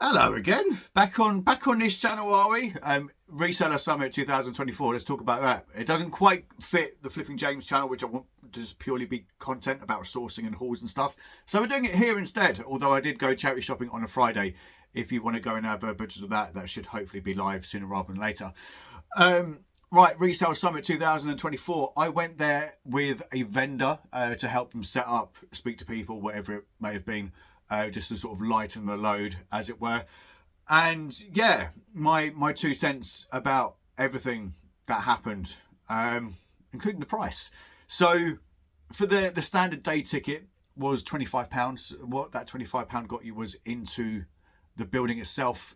Hello again. Back on this channel, are we? Reseller Summit 2024. Let's talk about that. It doesn't quite fit the Flipping James channel, which I want to just purely be content about sourcing and hauls and stuff. So we're doing it here instead. Although I did go charity shopping on a Friday. If you want to go and have butchers of that, that should hopefully be live sooner rather than later. Right, Resell Summit 2024. I went there with a vendor to help them set up, speak to people, whatever it may have been. Just to sort of lighten the load, as it were. And yeah, my 2 cents about everything that happened, including the price. So for the standard day ticket was £25. What that £25 got you was into the building itself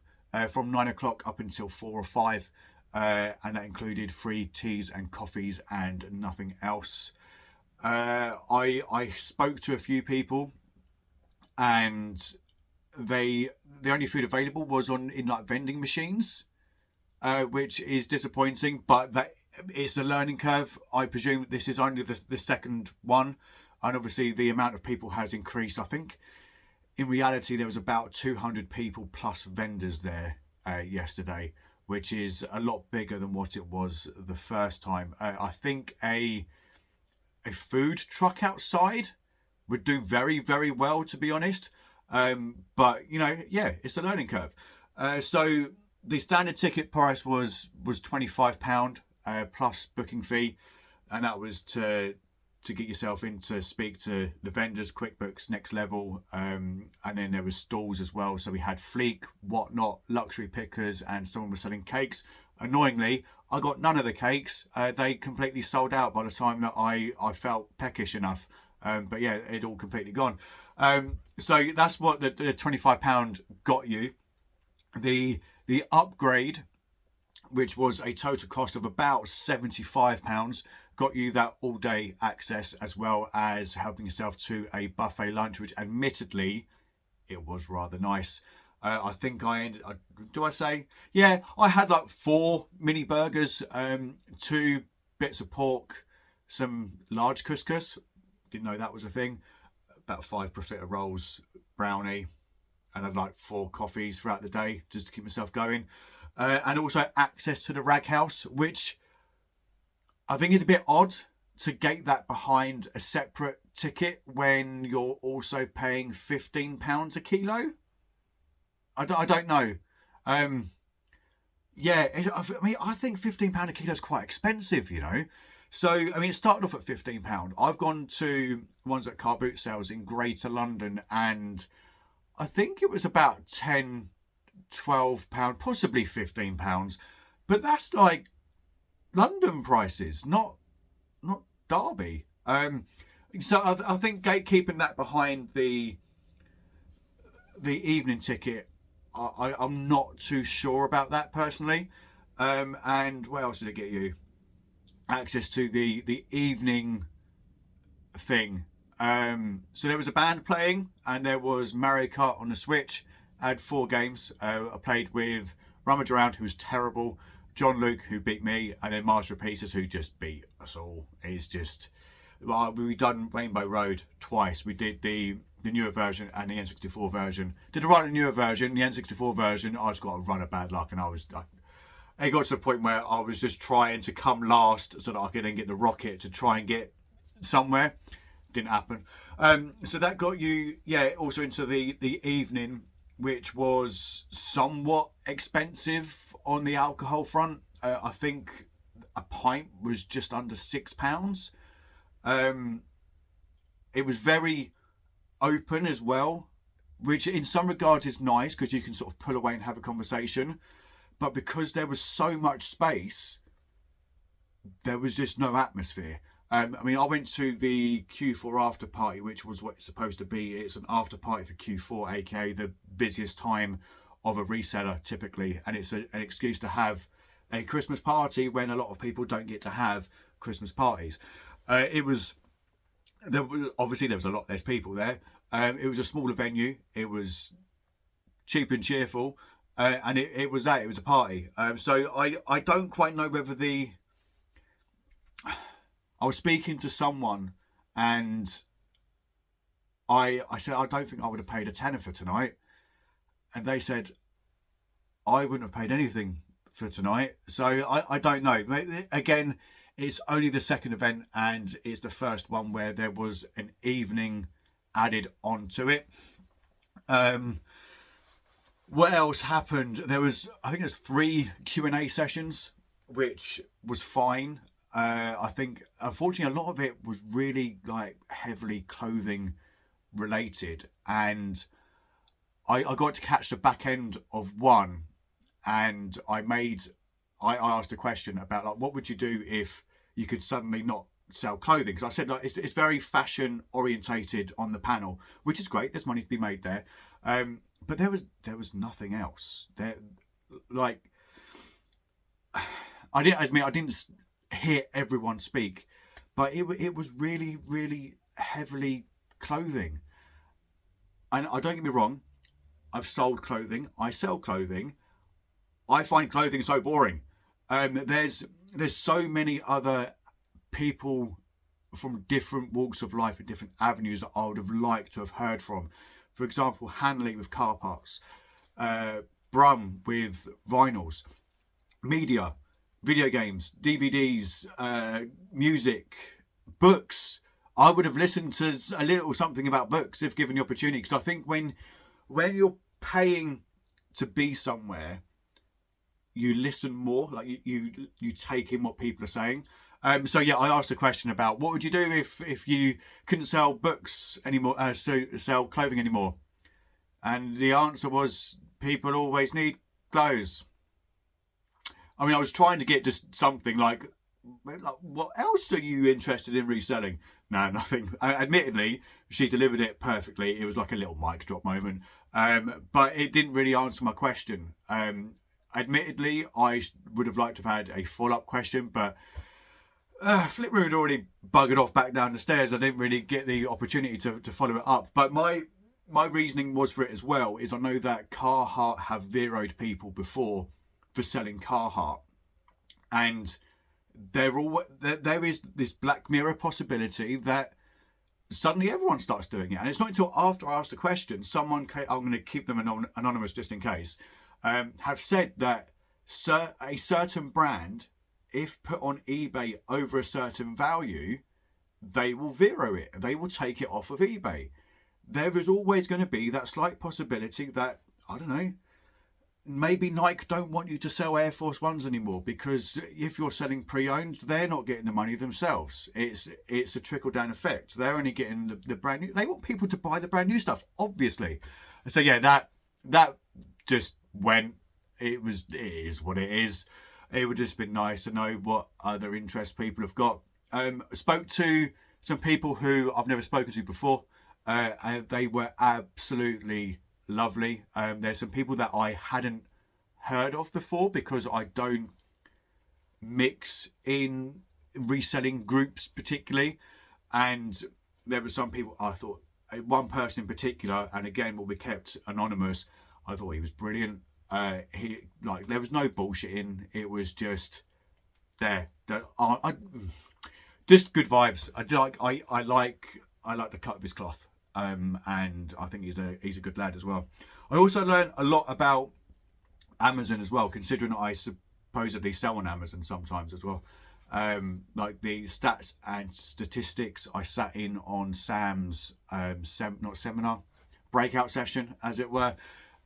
from 9 o'clock up until 4 or 5. And that included free teas and coffees and nothing else. I spoke to a few people, and the only food available was in like vending machines, which is disappointing, but that it's a learning curve. I presume this is only the second one, and obviously the amount of people has increased. I think in reality there was about 200 people plus vendors there yesterday, which is a lot bigger than what it was the first time. I think a food truck outside would do very, very well, to be honest. But, you know, yeah, it's a learning curve. So the standard ticket price was £25 plus booking fee. And that was to get yourself in to speak to the vendors, QuickBooks, Next Level. And then there was stalls as well. So we had Fleek, Whatnot, Luxury Pickers, and someone was selling cakes. Annoyingly, I got none of the cakes. They completely sold out by the time that I felt peckish enough. But yeah, it all completely gone. So that's what the £25 got you. The upgrade, which was a total cost of about £75, got you that all day access, as well as helping yourself to a buffet lunch, which admittedly it was rather nice. I think I had like 4 mini burgers, 2 bits of pork, some large couscous. Didn't know that was a thing. About 5 profiterole rolls, brownie, and I'd like 4 coffees throughout the day just to keep myself going. And also access to the rag house, which I think is a bit odd to gate that behind a separate ticket when you're also paying £15 a kilo. I don't know. Yeah, I mean, I think £15 a kilo is quite expensive, you know. So, I mean, it started off at £15. I've gone to ones at car boot sales in Greater London, and I think it was about £10, £12, possibly £15. But that's like London prices, not Derby. So I think gatekeeping that behind the evening ticket, I'm not too sure about that personally. And what else did it get you? Access to the evening thing. So there was a band playing, and there was Mario Kart on the Switch. I had 4 games. I played with Rummage Around, who was terrible, John Luke, who beat me, and then Master of Pieces, who just beat us all. It's just, well, we've done Rainbow Road twice. We did the newer version and the N64 version. Did the right newer version, the N64 version. I just got a run of bad luck, and it got to the point where I was just trying to come last so that I could then get the rocket to try and get somewhere. Didn't happen. So that got you, yeah, also into the evening, which was somewhat expensive on the alcohol front. I think a pint was just under £6. It was very open as well, which in some regards is nice because you can sort of pull away and have a conversation. But because there was so much space, there was just no atmosphere. I mean, I went to the Q4 after party, which was what it's supposed to be. It's an after party for Q4, aka the busiest time of a reseller typically. And it's an excuse to have a Christmas party when a lot of people don't get to have Christmas parties. Obviously there was a lot less people there. It was a smaller venue. It was cheap and cheerful. And it was a party. So I don't quite know whether I was speaking to someone, and I said, I don't think I would have paid a tenner for tonight. and they said, I wouldn't have paid anything for tonight. So I don't know. Again, it's only the second event, and it's the first one where there was an evening added onto it. What else happened? There was, I think there's 3 Q&A sessions, which was fine. I think, unfortunately, a lot of it was really like heavily clothing related, and I got to catch the back end of one, and I asked a question about like, what would you do if you could suddenly not sell clothing? Because I said like it's very fashion orientated on the panel, which is great. There's money to be made there, but there was nothing else there. Like, I didn't hear everyone speak, but it was really, really heavily clothing. And I don't get me wrong, I've sold clothing, I sell clothing. I find clothing so boring. There's so many other people from different walks of life and different avenues that I would have liked to have heard from. For example, Hanley with car parts, Brum with vinyls, media, video games, DVDs, music, books. I would have listened to a little something about books if given the opportunity, because I think when you're paying to be somewhere, you listen more, like you take in what people are saying. So yeah, I asked a question about what would you do if you couldn't sell books anymore, sell clothing anymore, and the answer was people always need clothes. I mean, I was trying to get just something like what else are you interested in reselling? No, nothing. Admittedly, she delivered it perfectly. It was like a little mic drop moment, but it didn't really answer my question. Admittedly, I would have liked to have had a follow-up question, but Flipper had already buggered off back down the stairs. I didn't really get the opportunity to follow it up. But my reasoning was for it as well is I know that Carhartt have zeroed people before for selling Carhartt, and there is this Black Mirror possibility that suddenly everyone starts doing it. And it's not until after I asked the question, someone, I'm going to keep them anonymous just in case, have said that a certain brand, if put on eBay over a certain value, they will zero it. They will take it off of eBay. There is always going to be that slight possibility that, I don't know, maybe Nike don't want you to sell Air Force Ones anymore, because if you're selling pre-owned, they're not getting the money themselves. It's a trickle-down effect. They're only getting the brand new. They want people to buy the brand new stuff, obviously. So yeah, that just went. It is what it is. It would just been nice to know what other interests people have got. Spoke to some people who I've never spoken to before, and they were absolutely lovely. There's some people that I hadn't heard of before because I don't mix in reselling groups particularly, and there were some people I thought, one person in particular, and again will be kept anonymous, I thought he was brilliant. There was no bullshitting. It was just there. Just good vibes. I like the cut of his cloth. And I think he's a good lad as well. I also learned a lot about Amazon as well, considering I supposedly sell on Amazon sometimes as well. Like the stats and statistics. I sat in on Sam's breakout session, as it were,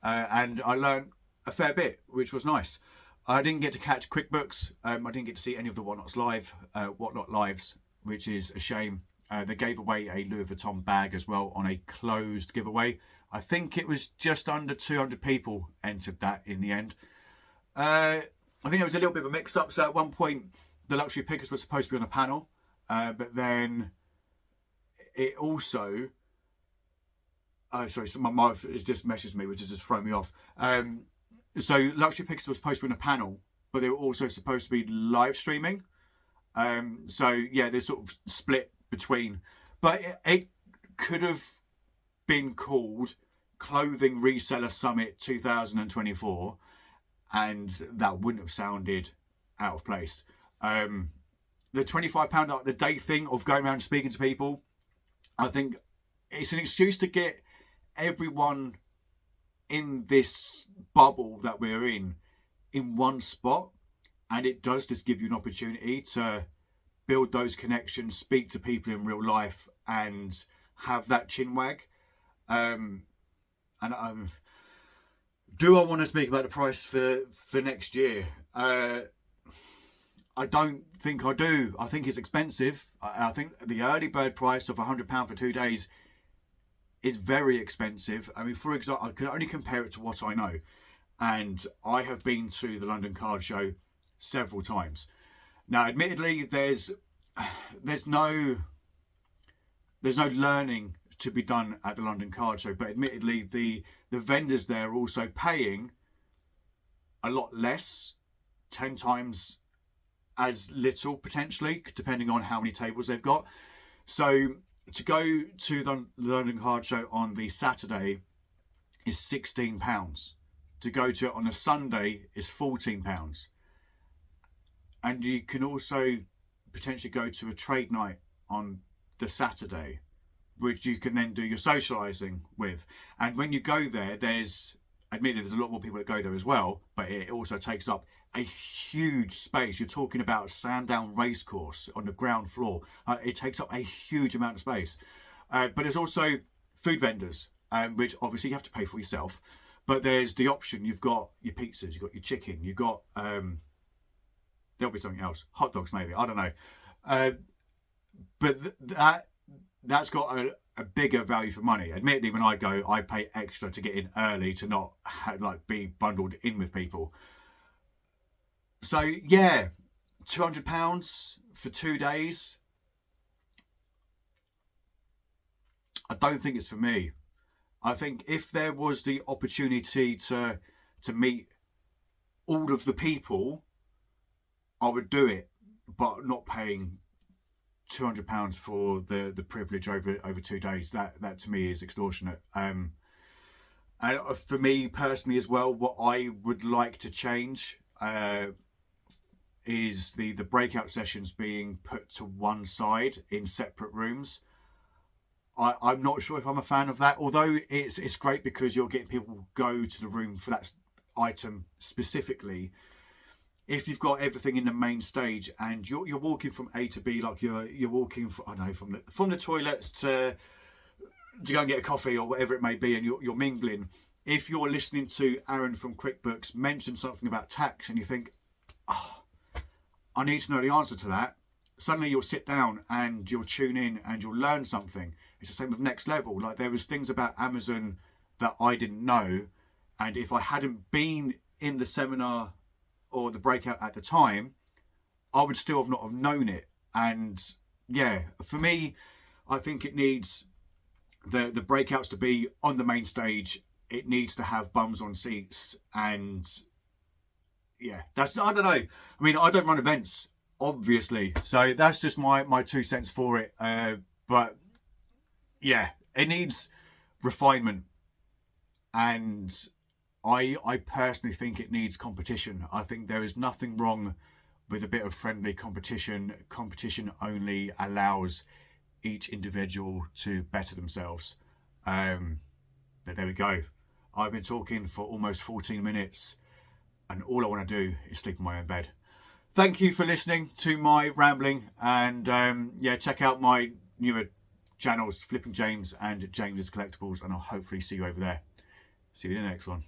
and I learned a fair bit, which was nice. I didn't get to catch QuickBooks. I didn't get to see any of the Whatnot lives, which is a shame. They gave away a Louis Vuitton bag as well on a closed giveaway. I think it was just under 200 people entered that in the end. I think there was a little bit of a mix-up. So at one point, the luxury pickers were supposed to be on a panel, but then it also... Oh, sorry, so my wife has just messaged me, which has just thrown me off. So luxury pickers were supposed to be on a panel, but they were also supposed to be live streaming. So yeah, they're sort of split between, but it could have been called Clothing Reseller Summit 2024, and that wouldn't have sounded out of place. The £25 the day thing of going around speaking to people, I think it's an excuse to get everyone in this bubble that we're in one spot, and it does just give you an opportunity to build those connections, speak to people in real life, and have that chin wag. Do I want to speak about the price for next year? I don't think I do. I think it's expensive. I think the early bird price of £100 for 2 days is very expensive. I mean, for example, I can only compare it to what I know. And I have been to the London Card Show several times. Now, admittedly, there's no learning to be done at the London Card Show, but admittedly, the vendors there are also paying a lot less, 10 times as little potentially, depending on how many tables they've got. So to go to the London Card Show on the Saturday is £16. To go to it on a Sunday is £14. And you can also potentially go to a trade night on the Saturday, which you can then do your socialising with. And when you go there, admittedly, there's a lot more people that go there as well, but it also takes up a huge space. You're talking about a Sandown racecourse on the ground floor. It takes up a huge amount of space. But there's also food vendors, which obviously you have to pay for yourself. But there's the option. You've got your pizzas, you've got your chicken, you've got, there'll be something else. Hot dogs maybe, I don't know. But that's got a bigger value for money. Admittedly, when I go, I pay extra to get in early to not be bundled in with people. So yeah, £200 for 2 days. I don't think it's for me. I think if there was the opportunity to meet all of the people, I would do it, but not paying £200 for the privilege over 2 days. That to me is extortionate. And for me personally as well, what I would like to change is the breakout sessions being put to one side in separate rooms. I'm not sure if I'm a fan of that, although it's great because you're getting people go to the room for that item specifically. If you've got everything in the main stage and you're walking from A to B, like you're walking from the toilets to go and get a coffee or whatever it may be, and you're mingling. If you're listening to Aaron from QuickBooks mention something about tax and you think, oh, I need to know the answer to that, suddenly you'll sit down and you'll tune in and you'll learn something. It's the same with Next Level. Like, there was things about Amazon that I didn't know, and if I hadn't been in the seminar or the breakout at the time, I would still not have known it. And yeah, for me, I think it needs the breakouts to be on the main stage. It needs to have bums on seats, and yeah, I don't know. I mean, I don't run events, obviously, so that's just my 2 cents for it. But yeah, it needs refinement, and I personally think it needs competition. I think there is nothing wrong with a bit of friendly competition. Competition only allows each individual to better themselves. But there we go. I've been talking for almost 14 minutes, and all I want to do is sleep in my own bed. Thank you for listening to my rambling, and yeah, check out my newer channels, Flipping James and James's Collectibles, and I'll hopefully see you over there. See you in the next one.